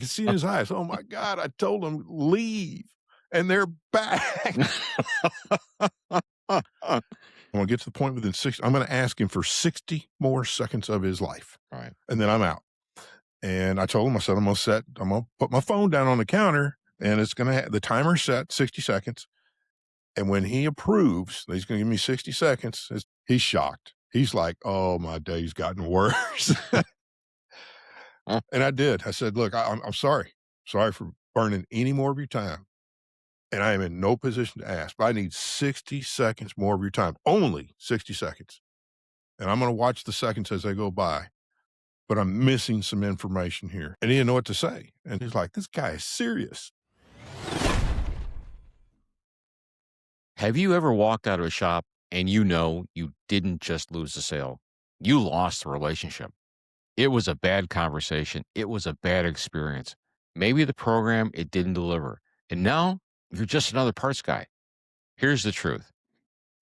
You see in his eyes, oh my God, I told them leave and they're back. I'm going to get to the point within 60. I'm going to ask him for 60 more seconds of his life Right. and then I'm out. And I told him, I said, I'm going to put my phone down on the counter and it's going to have the timer set 60 seconds. And when he approves, that he's going to give me 60 seconds. He's shocked. He's like, oh, my day's gotten worse. Huh? And I did. I said, look, I'm sorry. Sorry for burning any more of your time. And I am in no position to ask, but I need 60 seconds more of your time, only 60 seconds. And I'm going to watch the seconds as they go by, but I'm missing some information here. And he didn't know what to say. And he's like, this guy is serious. Have you ever walked out of a shop and you didn't just lose the sale? You lost the relationship. It was a bad conversation. It was a bad experience. Maybe the program, it didn't deliver. And now you're just another parts guy. Here's the truth.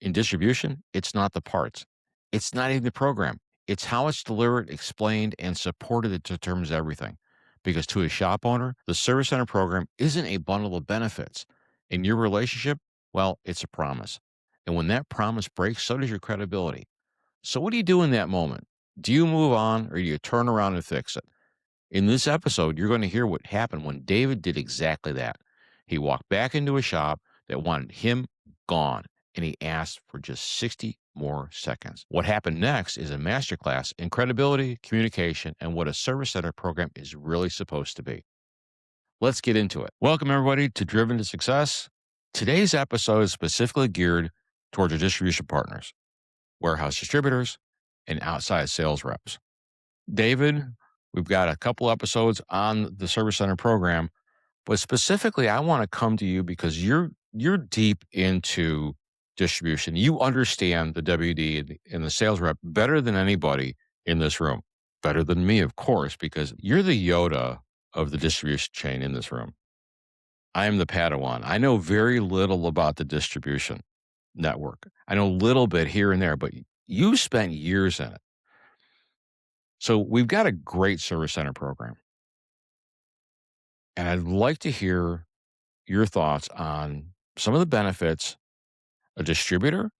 In distribution, it's not the parts. It's not even the program. It's how it's delivered, explained, and supported that determines everything. Because to a shop owner, the service center program isn't a bundle of benefits. In your relationship, well, it's a promise. And when that promise breaks, so does your credibility. So what do you do in that moment? Do you move on or do you turn around and fix it? In this episode, you're going to hear what happened when David did exactly that. He walked back into a shop that wanted him gone, and he asked for just 60 more seconds. What happened next is a masterclass in credibility, communication, and what a service center program is really supposed to be. Let's get into it. Welcome, everybody, to Driven to Success. Today's episode is specifically geared towards our distribution partners, warehouse distributors, and outside sales reps. David, we've got a couple episodes on the service center program, but specifically, I want to come to you because you're deep into distribution. You understand the WD and the sales rep better than anybody in this room, better than me, of course, because you're the Yoda of the distribution chain in this room. I am the Padawan. I know very little about the distribution network. I know a little bit here and there, but you spent years in it. So we've got a great service center program. And I'd like to hear your thoughts on some of the benefits a distributor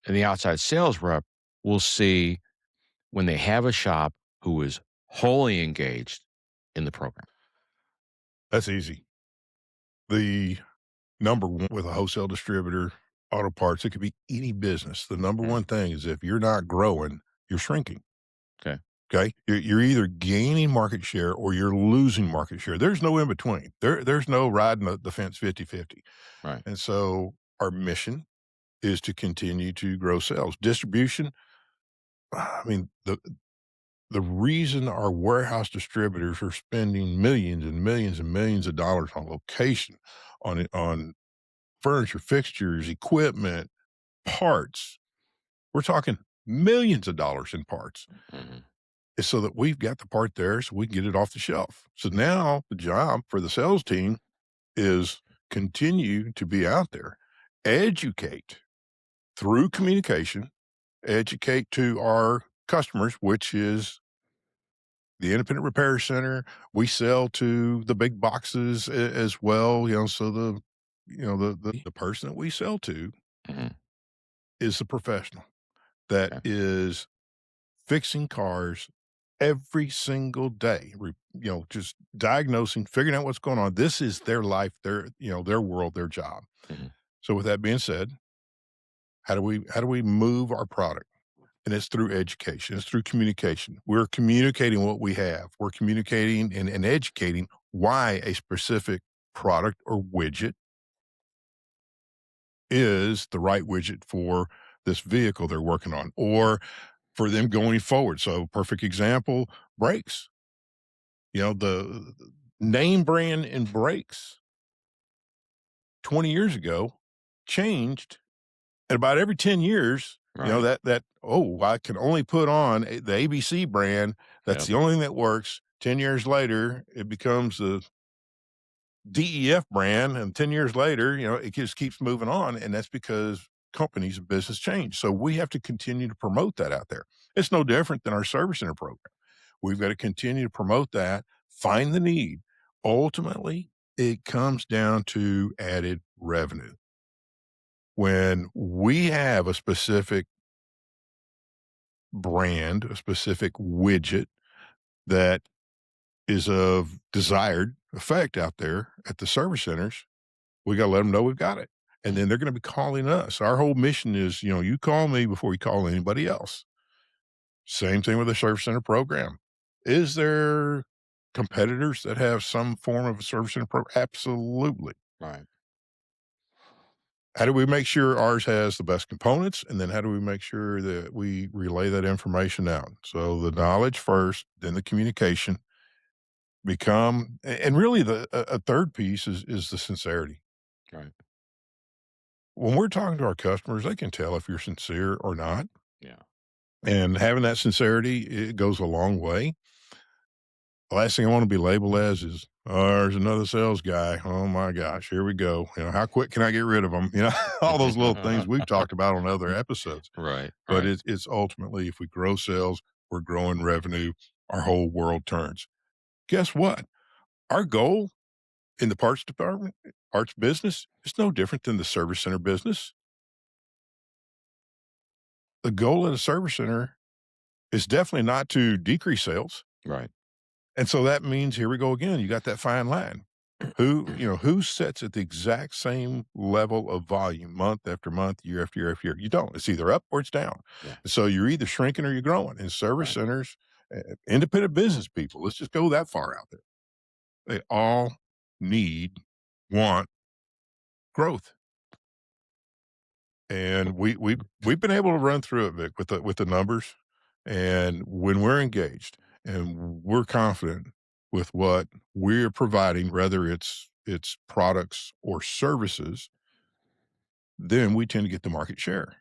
and the outside sales rep will see when they have a shop who is wholly engaged in the program. That's easy. The number one with a wholesale distributor, auto parts, it could be any business. The number one thing is if you're not growing, you're shrinking. Okay. Okay. You're either gaining market share or you're losing market share. There's no in between. There's no riding the fence 50-50. Right. And so our mission is to continue to grow sales. Distribution, I mean, the reason our warehouse distributors are spending millions and millions and millions of dollars on location, on furniture, fixtures, equipment, parts, we're talking millions of dollars in parts, Mhm. is so that we've got the part there so we can get it off the shelf. So now the job for the sales team is continue to be out there, educate through communication, educate to our customers, which is the independent repair center. We sell to the big boxes as well, so the person that we sell to Mhm. is the professional that Okay. is fixing cars every single day, just diagnosing, figuring out what's going on. This is their life, their world, their job. Mhm. So with that being said, how do we move our product? And it's through education. It's through communication. We're communicating what we have. We're communicating and educating why a specific product or widget is the right widget for this vehicle they're working on or for them going forward. So perfect example, brakes. The name brand in brakes 20 years ago changed. And about every 10 years, Right. I can only put on the ABC brand. That's Yep. the only thing that works. 10 years later, it becomes the DEF brand. And 10 years later, it just keeps moving on. And that's because companies and business change. So we have to continue to promote that out there. It's no different than our service center program. We've got to continue to promote that find the need. Ultimately, it comes down to added revenue. When we have a specific brand, a specific widget that is of desired effect out there at the service centers, we got to let them know we've got it. And then they're going to be calling us. Our whole mission is, you call me before you call anybody else. Same thing with the service center program. Is there competitors that have some form of a service center program? Absolutely. Right. How do we make sure ours has the best components? And then how do we make sure that we relay that information out? So the knowledge first, then the communication and really a third piece is the sincerity. Right. When we're talking to our customers, they can tell if you're sincere or not. Yeah. And having that sincerity, it goes a long way. The last thing I want to be labeled as is, oh, there's another sales guy. Oh my gosh, here we go. How quick can I get rid of them? All those little things we've talked about on other episodes. Right. But Right. it's ultimately, if we grow sales, we're growing revenue, our whole world turns. Guess what? Our goal in the parts department, parts business, is no different than the service center business. The goal of the service center is definitely not to decrease sales. Right. And so that means, here we go again, you got that fine line. Who sets at the exact same level of volume month after month, year after year after year? You don't. It's either up or it's down. Yeah. So you're either shrinking or you're growing. In service Right. centers, independent business people, let's just go that far out there. They all want growth. And we've been able to run through it, Vic, with the numbers. And when we're engaged and we're confident with what we're providing, whether it's products or services, then we tend to get the market share.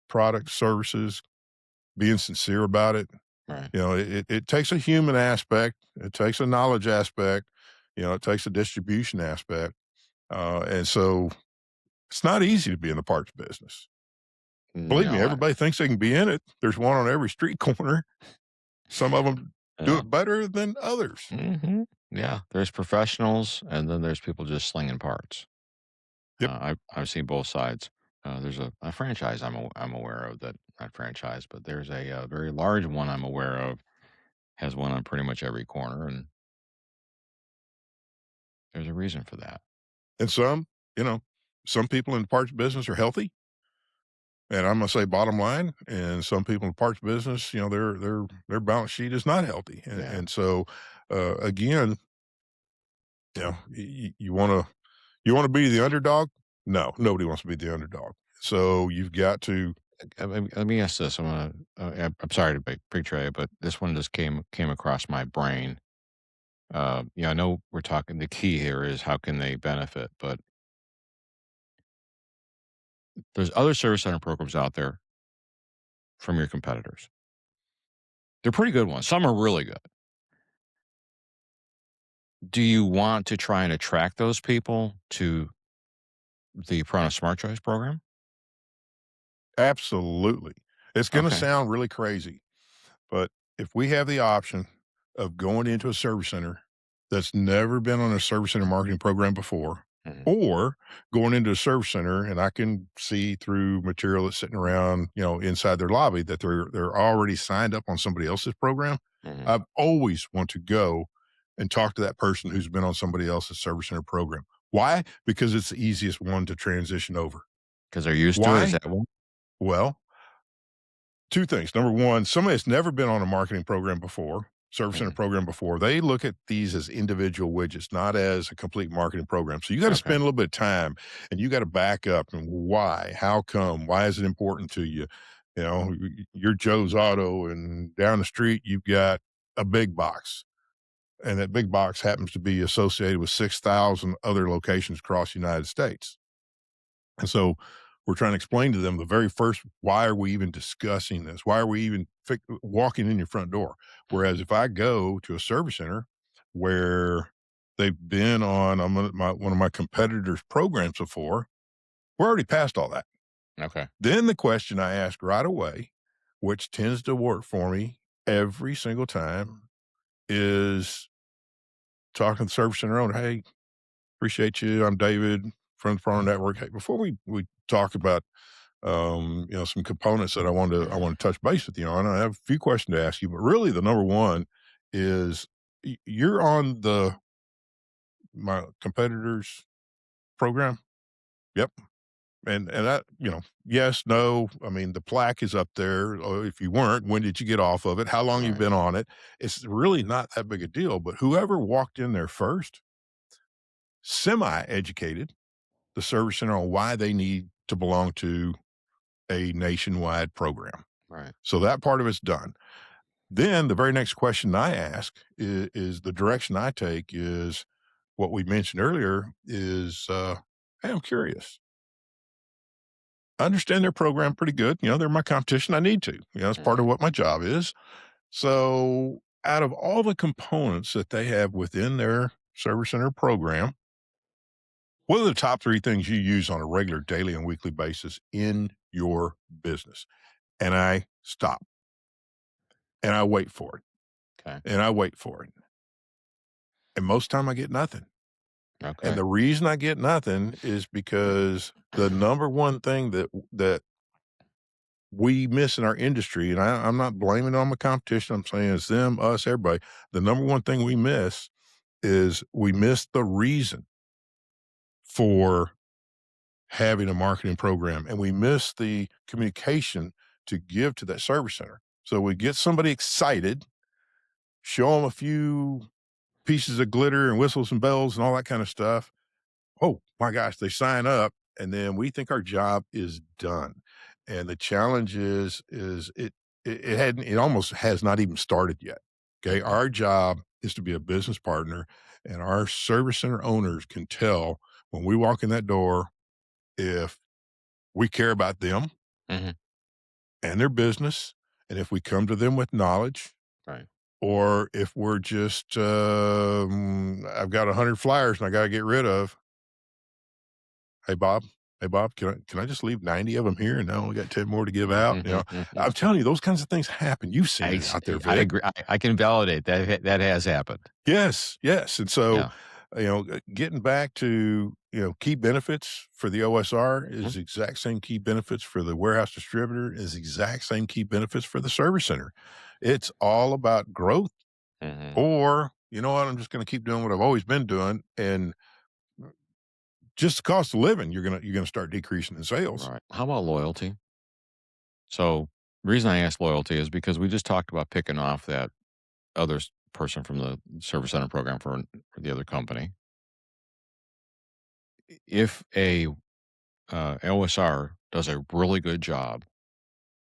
Products, services, being sincere about it. Right. It takes a human aspect, it takes a knowledge aspect, it takes a distribution aspect. And so it's not easy to be in the parts business. Believe me, No. everybody thinks they can be in it. There's one on every street corner. Some of them do Yeah. it better than others. Yeah. There's professionals, and then there's people just slinging parts. Yep. I've seen both sides. There's a franchise I'm aware of, that not franchise, but there's a very large one I'm aware of, has one on pretty much every corner, and there's a reason for that. And some people in the parts business are healthy. And I'm gonna say bottom line, and some people in the parts business, their balance sheet is not healthy. And, Yeah. and so again, you wanna be the underdog? No, nobody wants to be the underdog. So you've got to. Let me ask this. I'm sorry to betray it, but this one just came across my brain. I know we're talking. The key here is how can they benefit, but there's other service center programs out there from your competitors. They're pretty good ones. Some are really good. Do you want to try and attract those people to the Prana Smart Choice program? Absolutely. It's gonna Okay. sound really crazy, but if we have the option of going into a service center that's never been on a service center marketing program before, Mhm. or going into a service center and I can see through material that's sitting around, inside their lobby that they're already signed up on somebody else's program, Mhm. I've always want to go and talk to that person who's been on somebody else's service center program. Why? Because it's the easiest one to transition over. 'Cause they're used to it, is Why? that one? Well, two things. Number one, somebody that's never been on a marketing program before, service center Mhm. program before, they look at these as individual widgets, not as a complete marketing program. So you got to Okay. spend a little bit of time and you got to back up and why, how come, why is it important to you? You're Joe's Auto and down the street, you've got a big box, and that big box happens to be associated with 6,000 other locations across the United States. And so we're trying to explain to them the very first, why are we even discussing this? Why are we even walking in your front door? Whereas if I go to a service center where they've been on one of my competitors' programs before, we're already past all that. Okay. Then the question I ask right away, which tends to work for me every single time, is talking to the service center owner. Hey, appreciate you. I'm David from the Farmer Network. Hey, before we talk about some components that I want to touch base with you on, I have a few questions to ask you, but really the number one is you're on my competitor's program. Yep. And that, yes, no. I mean, the plaque is up there. Or if you weren't, when did you get off of it? How long you Right. been on it? It's really not that big a deal. But whoever walked in there first, semi-educated the service center on why they need to belong to a nationwide program. Right. So that part of it's done. Then the very next question I ask is the direction I take is what we mentioned earlier is, hey, I'm curious. I understand their program pretty good. They're my competition. I need to. It's part of Mhm. what my job is. So out of all the components that they have within their service center program, what are the top three things you use on a regular daily and weekly basis in your business? And I stop and I wait for it Okay. and I wait for it. And most time I get nothing. And Okay. the reason I get nothing is because the number one thing that we miss in our industry, and I'm not blaming it on the competition. I'm saying it's them, us, everybody. The number one thing we miss is we miss the reason for having a marketing program, and we miss the communication to give to that service center. So we get somebody excited, show them a few pieces of glitter and whistles and bells and all that kind of stuff. Oh my gosh, they sign up, and then we think our job is done. And the challenge is it almost has not even started yet. Okay. Mhm. Our job is to be a business partner, and our service center owners can tell when we walk in that door if we care about them Mhm. and their business, and if we come to them with knowledge, Right. or if we're just I've got 100 flyers and I got to get rid of. Hey, Bob. Hey, Bob, can I just leave 90 of them here and I only got 10 more to give out? I'm telling you, those kinds of things happen. You've seen it out there, I Vic. agree. I can validate that that has happened. Yes, yes. And so, Yeah. getting back to, key benefits for the OSR is Mhm. the exact same key benefits for the warehouse distributor, is the exact same key benefits for the service center. It's all about growth, Mhm. or, you know what, I'm just going to keep doing what I've always been doing. And just the cost of living, you're gonna start decreasing in sales. Right. How about loyalty? So, the reason I ask loyalty is because we just talked about picking off that person from the service center program for the other company. If a LSR does a really good job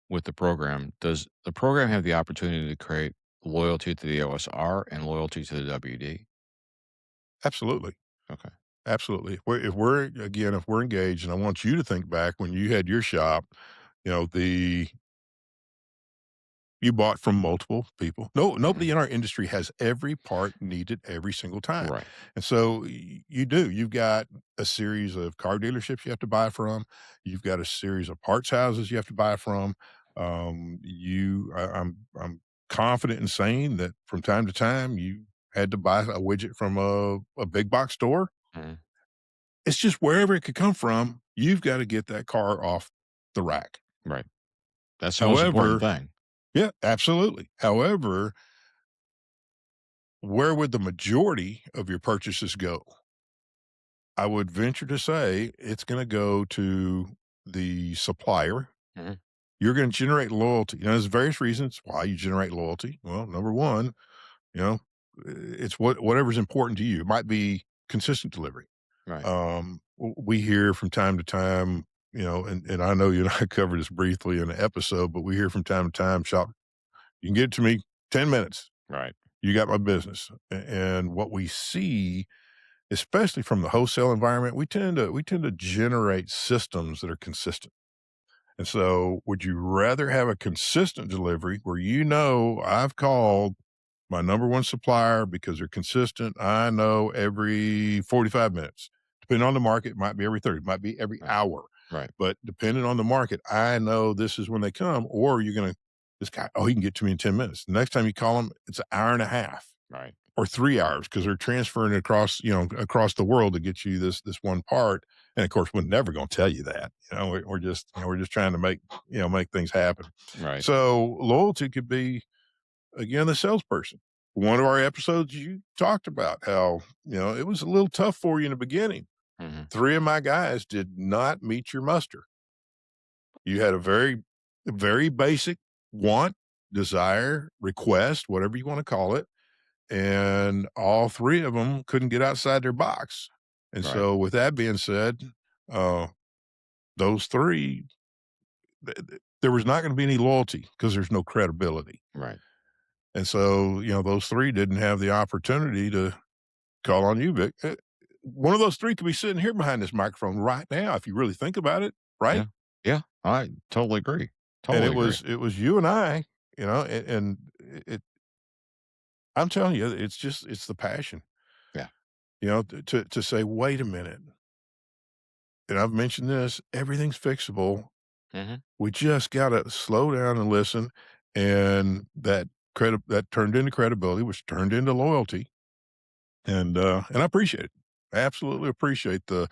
with the program, does the program have the opportunity to create loyalty to the OSR and loyalty to the WD? Absolutely. Okay. Absolutely. If we're engaged, and I want you to think back when you had your shop, the you bought from multiple people. No, Mhm. nobody in our industry has every part needed every single time. Right. And so you do. You've got a series of car dealerships you have to buy from. You've got a series of parts houses you have to buy from. I'm confident in saying that from time to time you had to buy a widget from a big box store. Mhm. It's just wherever it could come from, you've got to get that car off the rack. Right. That's the most important However, thing. yeah, absolutely. However, where would the majority of your purchases go? I would venture to say it's going to go to the supplier. Mhm. You're going to generate loyalty. There's various reasons why you generate loyalty. Well, number one, you know, it's whatever's important to you. It might be consistent delivery. Right. We hear from time to time, and I know you and I covered this briefly in an episode, but we hear from time to time, shop, you can get it to me 10 minutes. Right. You got my business. And what we see, especially from the wholesale environment, we tend to generate systems that are consistent. And so would you rather have a consistent delivery where I've called my number one supplier because they're consistent. I know every 45 minutes. Depending on the market, it might be every 30, it might be every Right. hour. Right. But depending on the market, I know this is when they come, or this guy, oh, he can get to me in 10 minutes. The next time you call him, it's an hour and a half. Right. or 3 hours because they're transferring it across, across the world to get you this one part. And of course, we're never going to tell you that. We're just trying to make things happen. Right. So loyalty could be again the salesperson. One of our episodes, you talked about how it was a little tough for you in the beginning. Mhm. 3 of my guys did not meet your muster. You had a very basic want, desire, request, whatever you want to call it, and all 3 of them couldn't get outside their box. And Right. so with that being said, uh, those 3, there was not gonna be any loyalty because there's no credibility. Right. And so, those 3 didn't have the opportunity to call on you, Vic. One of those 3 could be sitting here behind this microphone right now if you really think about it, right? Yeah. Yeah. I totally agree. And Totally agree. it was you and I, and it I'm telling you, it's the passion, Yeah. to say, "Wait a minute," and I've mentioned this, everything's fixable. Mhm. We just gotta slow down and listen, and that turned into credibility, which turned into loyalty, and I appreciate it. I absolutely appreciate the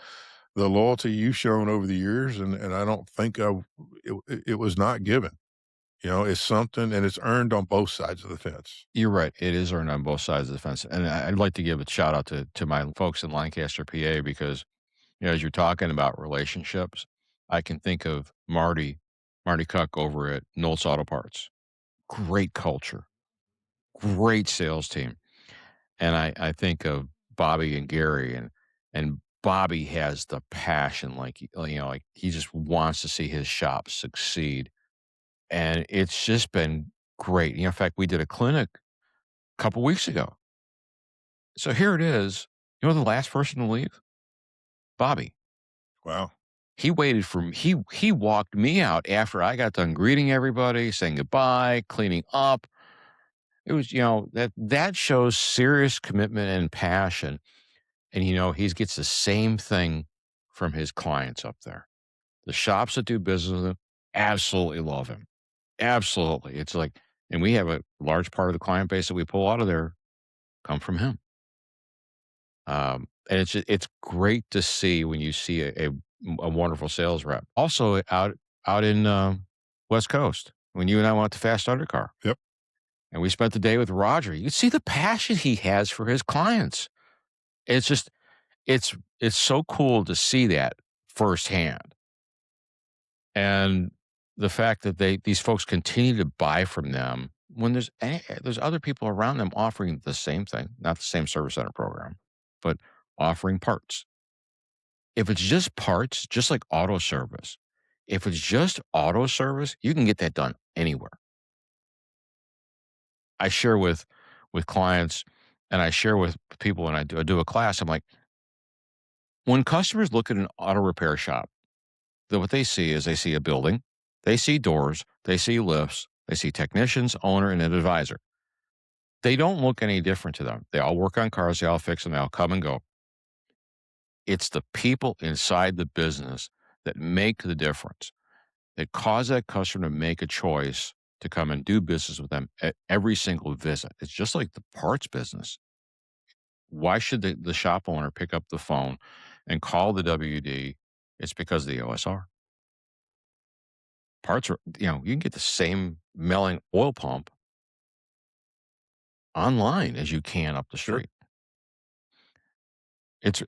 loyalty you've shown over the years, and I don't think it was not given. It's something and it's earned on both sides of the fence. You're right. It is earned on both sides of the fence. And I'd like to give a shout out to my folks in Lancaster, PA, because, as you're talking about relationships, I can think of Marty Cuck over at Knowles Auto Parts. Great culture, great sales team. And I think of Bobby and Gary, and Bobby has the passion, like he just wants to see his shop succeed. And it's just been great. In fact, we did a clinic a couple weeks ago. So here it is. The last person to leave? Bobby. Wow. He waited for me. He walked me out after I got done greeting everybody, saying goodbye, cleaning up. It was, that shows serious commitment and passion. And he gets the same thing from his clients up there. The shops that do business with him absolutely love him. Absolutely. It's like, and we have a large part of the client base that we pull out of there come from him. And it's great to see when you see a wonderful sales rep. Also out in West Coast, when you and I went to Fast Undercar, Yep. and we spent the day with Roger, you see the passion he has for his clients. It's just it's so cool to see that firsthand, and the fact that these folks continue to buy from them when there's other people around them offering the same thing, not the same service center program, but offering parts. If it's just parts, just like auto service, if it's just auto service, you can get that done anywhere. I share with clients, and I share with people when I do a class. I'm like, when customers look at an auto repair shop, what they see is they see a building, they see doors, they see lifts, they see technicians, owner, and an advisor. They don't look any different to them. They all work on cars, they all fix them, they all come and go. It's the people inside the business that make the difference, that cause that customer to make a choice to come and do business with them at every single visit. It's just like the parts business. Why should the shop owner pick up the phone and call the WD? It's because of the OSR. Parts are, you can get the same melling oil pump online as you can up the Sure. street.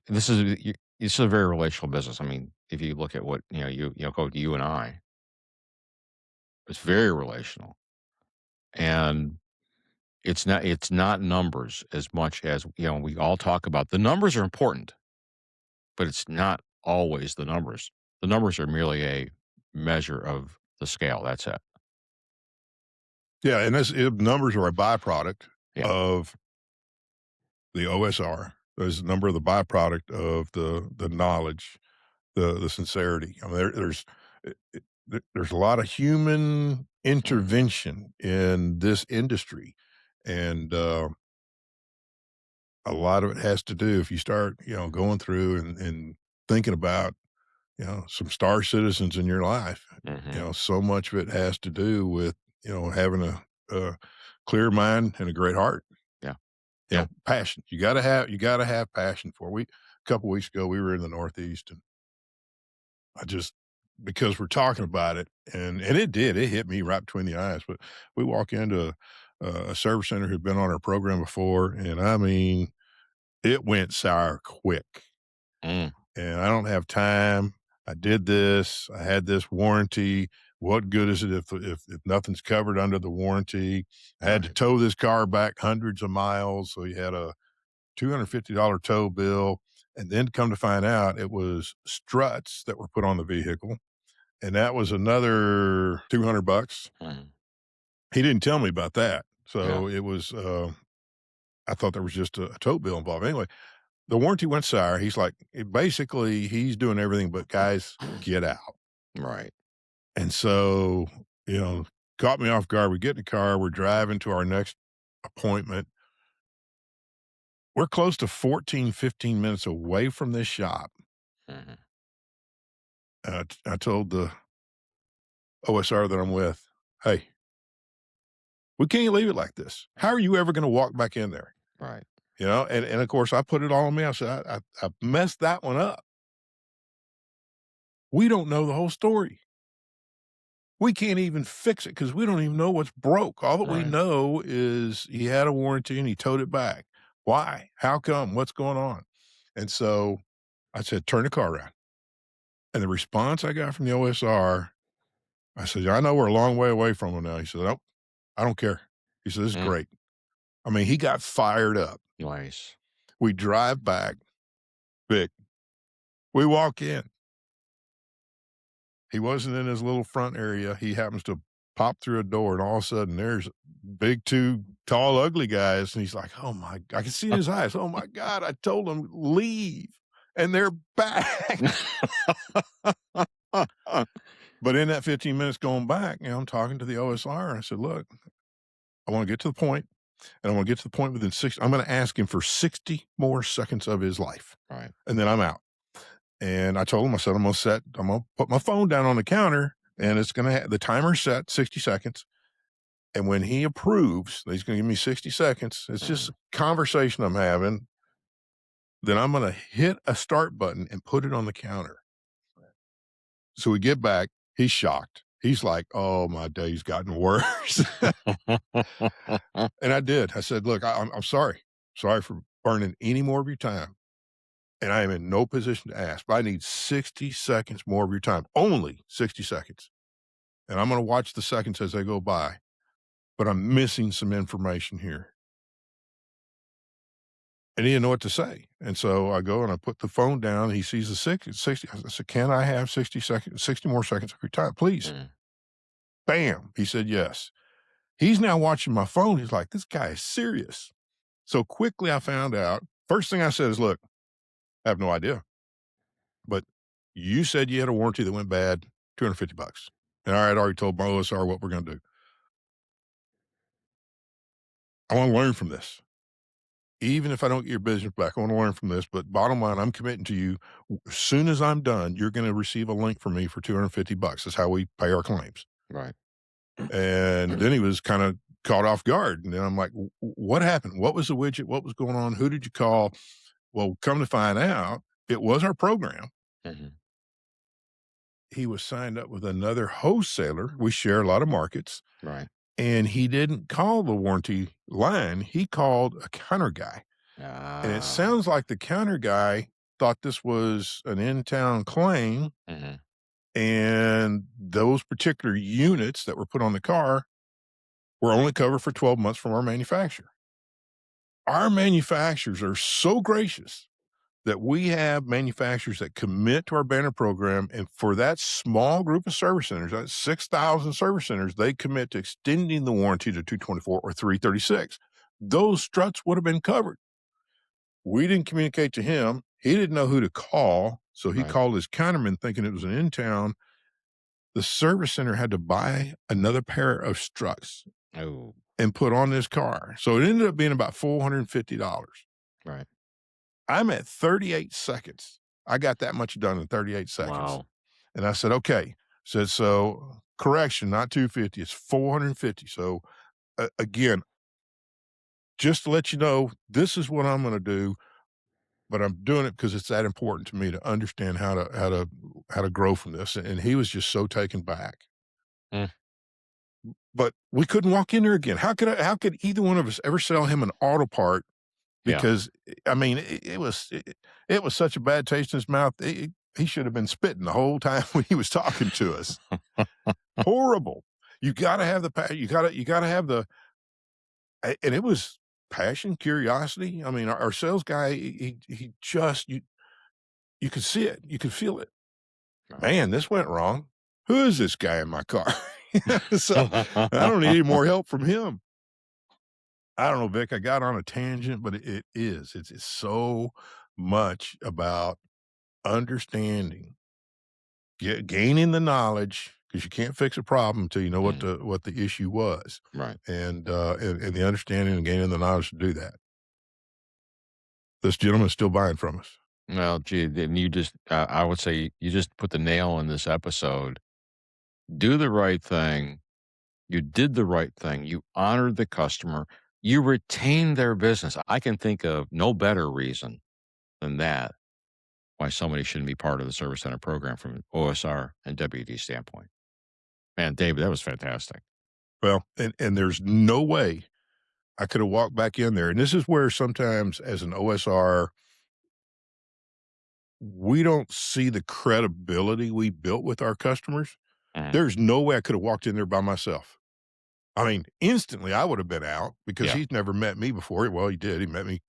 This is a very relational business. I mean, if you look at what, go to you and I, it's very relational. And it's not numbers as much as, we all talk about the numbers are important, but it's not always the numbers. The numbers are merely a measure of the scale. That's it. Yeah, and numbers are a byproduct Yeah. of the OSR. There's a number of the byproduct of the knowledge, the sincerity. I mean, there's a lot of human Mhm. intervention in this industry, and a lot of it has to do if you start, going through and thinking about, some star citizens in your life. Mhm. So much of it has to do with, having a clear mind and a great heart. Yeah. Yeah. Passion. You gotta have passion for it. A couple weeks ago, we were in the Northeast, and I just because we're talking about it, and it hit me right between the eyes, but we walk into a service center who'd been on our program before, and I mean, it went sour quick, Mm. and I don't have time. I did this. I had this warranty. What good is it if nothing's covered under the warranty? I had to Right. tow this car back hundreds of miles, so you had a $250 tow bill, and then come to find out it was struts that were put on the vehicle, and that was another $200. Mm. He didn't tell me about that, Yeah. so it was, I thought there was just a tow bill involved. Anyway, the warranty went sour. He's like basically, he's doing everything but, "Guys, get out." Right. And so, you know, caught me off guard. We get in the car, we're driving to our next appointment. We're close to 14, 15 minutes away from this shop. Mhm. I told the OSR that I'm with, "Hey, we can't leave it like this. How are you ever gonna walk back in there?" Right. You know, and of course, I put it all on me. I said, I messed that one up. We don't know the whole story. We can't even fix it because we don't even know what's broke. All that we Right. know is he had a warranty and he towed it back. Why? How come? What's going on?" And so I said, "Turn the car around." And the response I got from the OSR, I said, "I know we're a long way away from him now." He said, "Nope, I don't care." He said, "This is Mm. great." I mean, he got fired up. Nice. We drive back. Vic, we walk in. He wasn't in his little front area. He happens to pop through a door, and all of a sudden, there's big, 2 tall, ugly guys, and he's like, "Oh my" I can see in his eyes, "Oh my god, I told them leave, and they're back." But in that 15 minutes going back, you know, I'm talking to the OSR, and I said, "Look, I wanna get to the point, and I wanna get to the point within 6 I'm gonna ask him for 60 more seconds of his life, Right. and then I'm out." And I told him, I said, I'm gonna put my phone down on the counter, and it's gonna the timer's set 60 seconds. And when he approves, that he's gonna give me 60 seconds. It's just Mhm. a conversation I'm having. Then I'm gonna hit a start button and put it on the counter. So we get back. He's shocked. He's like, "Oh, my day's gotten worse." And I did. I said, "Look, I'm sorry. Sorry for burning any more of your time. And I am in no position to ask, but I need 60 seconds more of your time. Only 60 seconds. And I'm gonna watch the seconds as they go by, but I'm missing some information here." And he didn't know what to say. And so I go and I put the phone down. He sees the 60. I said, "Can I have 60 seconds, 60 more seconds of your time, please?" Mm. Bam. He said, "Yes." He's now watching my phone. He's like, "This guy is serious." So quickly I found out. First thing I said is, "Look, I have no idea, but you said you had a warranty that went bad, $250. And I had already told my OSR what we're going to do. I want to learn from this. Even if I don't get your business back, I want to learn from this. But bottom line, I'm committing to you. As soon as I'm done, you're going to receive a link from me for $250. That's how we pay our claims." Right. And then he was kind of caught off guard. And then I'm like, What happened? What was the widget? What was going on? Who did you call?" Well, come to find out, it was our program. Mhm. He was signed up with another wholesaler. We share a lot of markets. Right. And he didn't call the warranty line. He called a counter guy. And it Ah. sounds like the counter guy thought this was an in-town claim, Mhm. and those particular units that were put on the car were only covered for 12 months from our manufacturer. Our manufacturers are so gracious that we have manufacturers that commit to our banner program, and for that small group of service centers, that's 6,000 service centers, they commit to extending the warranty to 224 or 336. Those struts would have been covered. We didn't communicate to him. He didn't know who to call, so he Right. called his counterman thinking it was an in-town. The service center had to buy another pair of struts Oh. and put on this car. So it ended up being about $450. Right. I'm at 38 seconds. I got that much done in 38 seconds. Wow. And I said, "Okay." Said, "So correction, not 250, it's 450." So again, just to let you know, this is what I'm gonna do, but I'm doing it because it's that important to me to understand how to grow from this." And he was just so taken back. Mm, But we couldn't walk in there again. How could either one of us ever sell him an auto part? yeah. Because, I mean, it was such a bad taste in his mouth. He should have been spitting the whole time when he was talking to us. Horrible. You gotta have the you gotta have the and it was passion, curiosity. I mean, our sales guy, he just you could see it. You could feel it. Right. "Man, this went wrong. Who is this guy in my car?" So, I don't need any more help from him. I don't know, Vic, I got on a tangent, but it is. It's so much about understanding, gaining the knowledge, because you can't fix a problem until you know Mm, what the issue was, right. and the understanding and gaining the knowledge to do that. This gentleman's still buying from us. Well, gee, then you just, I would say you just put the nail in this episode. Do the right thing. You did the right thing. You honored the customer. You retained their business. I can think of no better reason than that why somebody shouldn't be part of the Service Center program from an OSR and WD standpoint. Man, David, that was fantastic. Well, and there's no way I could have walked back in there, and this is where sometimes as an OSR, we don't see the credibility we built with our customers. Mhm. There's no way I could have walked in there by myself. I mean, instantly, I would have been out because Yeah. he's never met me before. Well, he did. He met me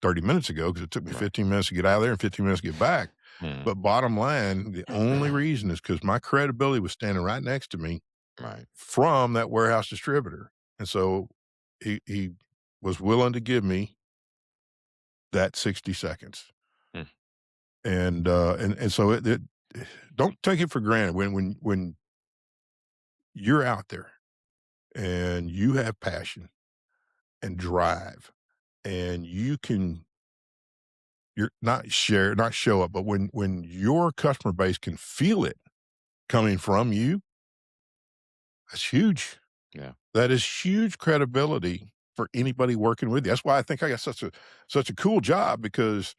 30 minutes ago because it took me Right. 15 minutes to get out of there and 15 minutes to get back. Mhm. But bottom line, the only reason is because my credibility was standing right next to me Right. from that warehouse distributor. And so he was willing to give me that 60 seconds. Mm. And so it don't take it for granted when you're out there and you have passion and drive and you're not show up, but when your customer base can feel it coming from you, that's huge. Yeah. That is huge credibility for anybody working with you. That's why I think I got such a cool job because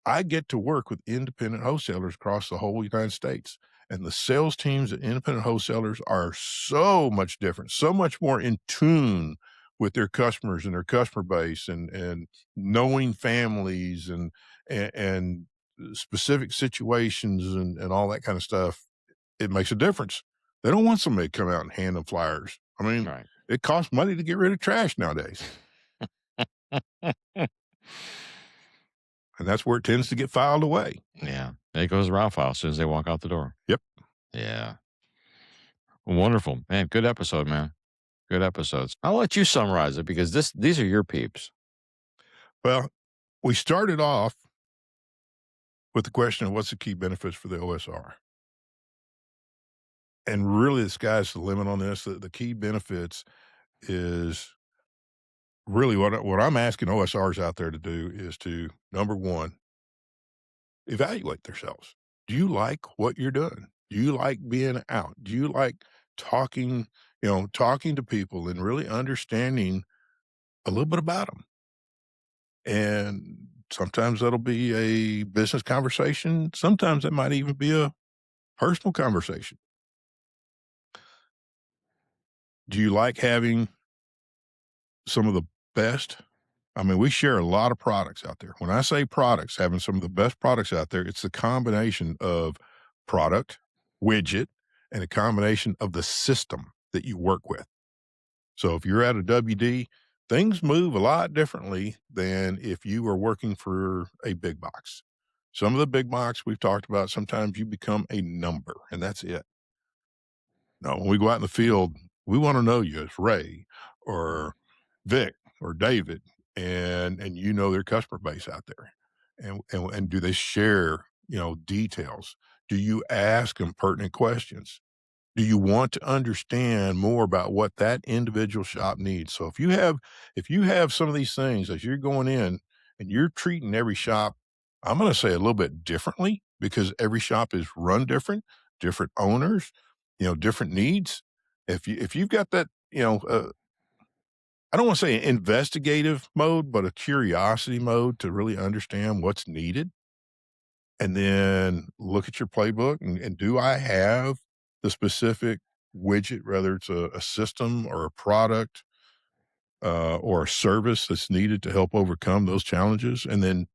I get to work with independent wholesalers across the whole United States. And the sales teams at independent wholesalers are so much different, so much more in tune with their customers and their customer base and knowing families and specific situations and all that kind of stuff. It makes a difference. They don't want somebody to come out and hand them flyers. I mean, Right. it costs money to get rid of trash nowadays. And that's where it tends to get filed away. Yeah. There goes the route file as soon as they walk out the door. Yep. Yeah. Wonderful. Man, good episode, man. Good episodes. I'll let you summarize it because these are your peeps. Well, we started off with the question of what's the key benefits for the OSR? And really, the sky's the limit on this. The key benefits is really what I'm asking OSRs out there to do is to, number one, evaluate themselves. Do you like what you're doing? Do you like being out? Do you like talking, talking to people and really understanding a little bit about them? And sometimes that'll be a business conversation. Sometimes that might even be a personal conversation. Do you like having some of the best? I mean, we share a lot of products out there. When I say products, having some of the best products out there, it's the combination of product, widget, and a combination of the system that you work with. So if you're at a WD, things move a lot differently than if you are working for a big box. Some of the big box we've talked about, sometimes you become a number and that's it. No, when we go out in the field, we want to know you as Ray or Vic or David, and you know their customer base out there, and do they share details? Do you ask them pertinent questions? Do you want to understand more about what that individual shop needs? So if you have some of these things as you're going in and you're treating every shop, I'm going to say a little bit differently because every shop is run different, different owners, different needs. If you've got that, I don't want to say investigative mode, but a curiosity mode to really understand what's needed. And then look at your playbook and do I have the specific widget, whether it's a system or a product or a service that's needed to help overcome those challenges. And then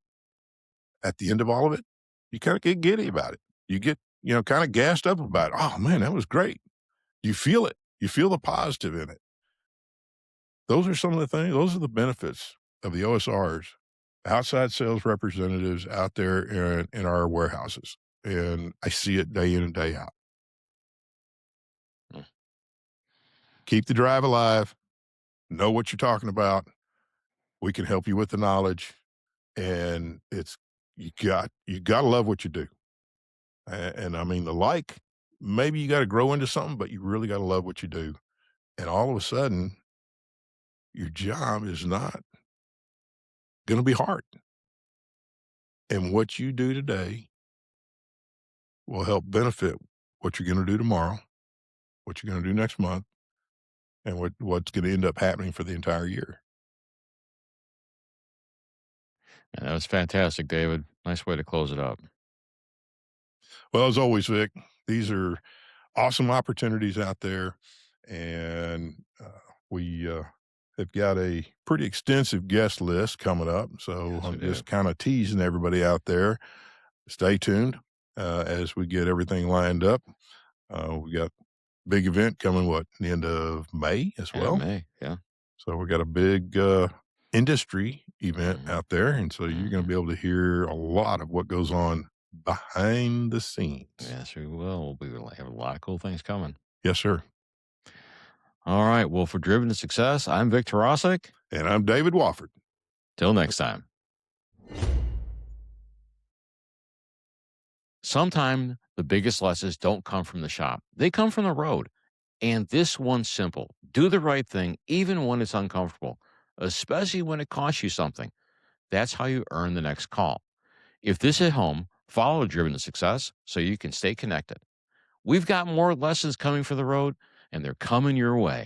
at the end of all of it, you kind of get giddy about it. You get, kind of gassed up about it. Oh man, that was great. You feel it. You feel the positive in it. Those are some of the things, those are the benefits of the OSRs, outside sales representatives out there in our warehouses. And I see it day in and day out. Mm. Keep the drive alive. Know what you're talking about. We can help you with the knowledge. And you got to love what you do. And I mean, maybe you got to grow into something, but you really got to love what you do. And all of a sudden, your job is not going to be hard. And what you do today will help benefit what you're going to do tomorrow, what you're going to do next month, and what's going to end up happening for the entire year. And that was fantastic, David. Nice way to close it up. Well, as always, Vic, these are awesome opportunities out there, and we have got a pretty extensive guest list coming up. So Yes, we I'm do. just kind of teasing everybody out there. Stay tuned as we get everything lined up. We got big event coming, the end of May as Yeah, well. May. Yeah. So we got a big industry event Mhm. out there. And so you're going to be able to hear a lot of what goes on behind the scenes. Yes, we will. We will have a lot of cool things coming. Yes, sir. All right. Well, for Driven to Success, I'm Victor Rosick. And I'm David Wofford. Till next time. Sometimes the biggest lessons don't come from the shop. They come from the road. And this one's simple. Do the right thing, even when it's uncomfortable, especially when it costs you something. That's how you earn the next call. If this hit home, follow Driven to Success so you can stay connected. We've got more lessons coming for the road, and they're coming your way.